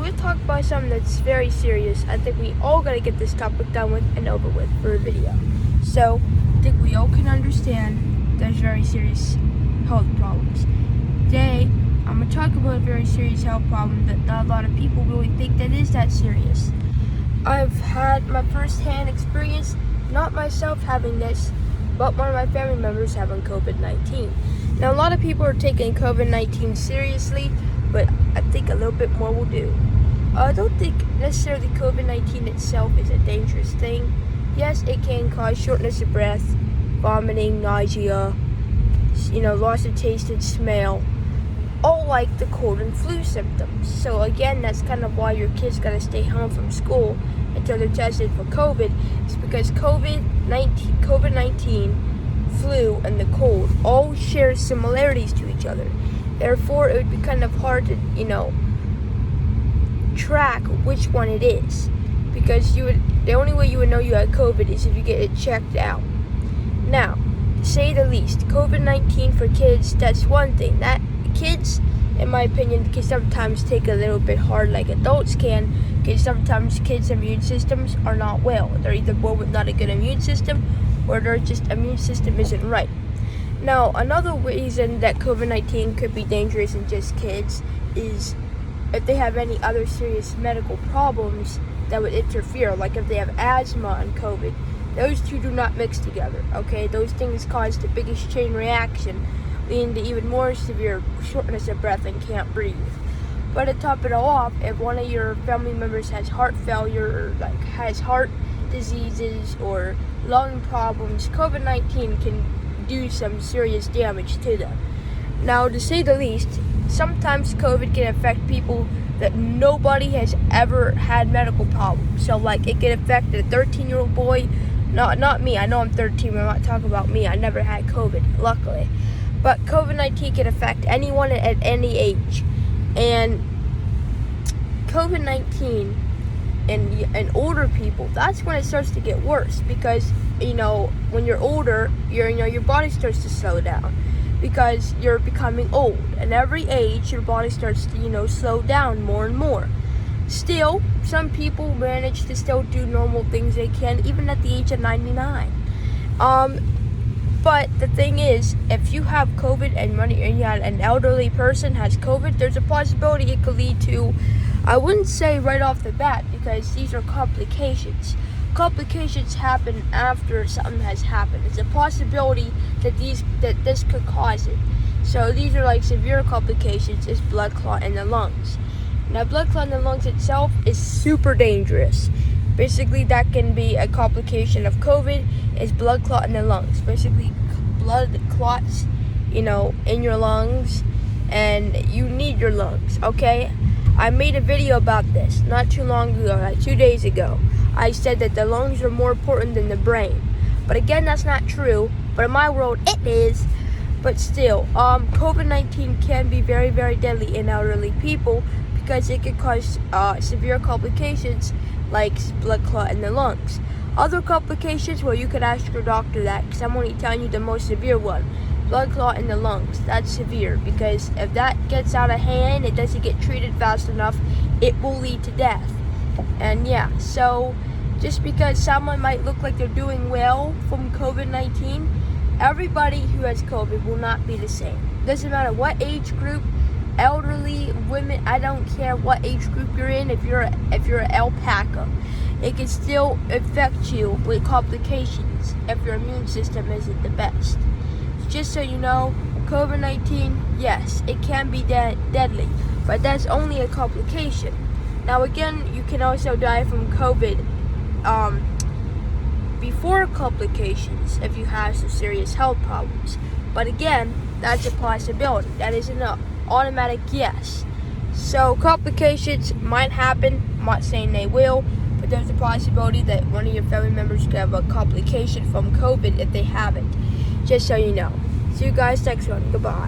we'll talk about something that's very serious. I think we all gotta get this topic done with and over with for a video. So, I think we all can understand there's very serious health problems. Today, I'm gonna talk about a very serious health problem that not a lot of people really think that is that serious. I've had my first-hand experience, not myself having this, but one of my family members having COVID-19. Now, a lot of people are taking COVID-19 seriously, but I think a little bit more will do. I don't think necessarily COVID-19 itself is a dangerous thing. Yes, it can cause shortness of breath, vomiting, nausea, loss of taste and smell, all like the cold and flu symptoms. So again, that's kind of why your kids gotta stay home from school until they're tested for COVID. It's because COVID-19, flu, and the cold all share similarities to each other. Therefore, it would be kind of hard to, track which one it is, because the only way you would know you had COVID is if you get it checked out. Now, to say the least, COVID-19 for kids, that's one thing. That kids, in my opinion, can sometimes take a little bit hard like adults can, because sometimes kids' immune systems are not well. They're either born with not a good immune system, or their just immune system isn't right. Now, another reason that COVID-19 could be dangerous in just kids is if they have any other serious medical problems that would interfere, like if they have asthma and COVID. Those two do not mix together, okay? Those things cause the biggest chain reaction, leading to even more severe shortness of breath and can't breathe. But to top it all off, if one of your family members has heart failure, or has heart diseases or lung problems, COVID-19 can do some serious damage to them. Now, to say the least, sometimes COVID can affect people that nobody has ever had medical problems. So, it can affect a 13-year-old boy. Not me. I know I'm 13. We're not talking about me. I never had COVID, luckily. But COVID-19 can affect anyone at any age. And COVID-19 and older people, that's when it starts to get worse, because when you're older, your body starts to slow down because you're becoming old, and every age your body starts to slow down more and more. Still, some people manage to still do normal things they can even at the age of 99. But the thing is, if you have COVID and an elderly person has COVID, there's a possibility it could lead to, I wouldn't say right off the bat, because these are complications. Complications happen after something has happened. It's a possibility that this could cause it. So these are severe complications, is blood clot in the lungs. Now, blood clot in the lungs itself is super dangerous. Basically, that can be a complication of COVID, is blood clot in the lungs. Basically, blood clots, in your lungs, and you need your lungs, okay? I made a video about this not too long ago, 2 days ago. I said that the lungs are more important than the brain. But again, that's not true. But in my world, it is. But still, COVID-19 can be very, very deadly in elderly people because it can cause severe complications like blood clot in the lungs. Other complications, well, you could ask your doctor that, because I'm only telling you the most severe one. Blood clot in the lungs, that's severe, because if that gets out of hand, it doesn't get treated fast enough, it will lead to death. And yeah, so just because someone might look like they're doing well from COVID-19, everybody who has COVID will not be the same. Doesn't matter what age group, elderly, women, I don't care what age group you're in. If you're an alpaca, it can still affect you with complications if your immune system isn't the best. Just so you know, COVID-19, yes, it can be deadly, but that's only a complication. Now again, you can also die from COVID before complications if you have some serious health problems. But again, that's a possibility. That isn't an automatic yes. So complications might happen. I'm not saying they will, but there's a possibility that one of your family members could have a complication from COVID if they haven't. Just so you know. See you guys next one. Goodbye.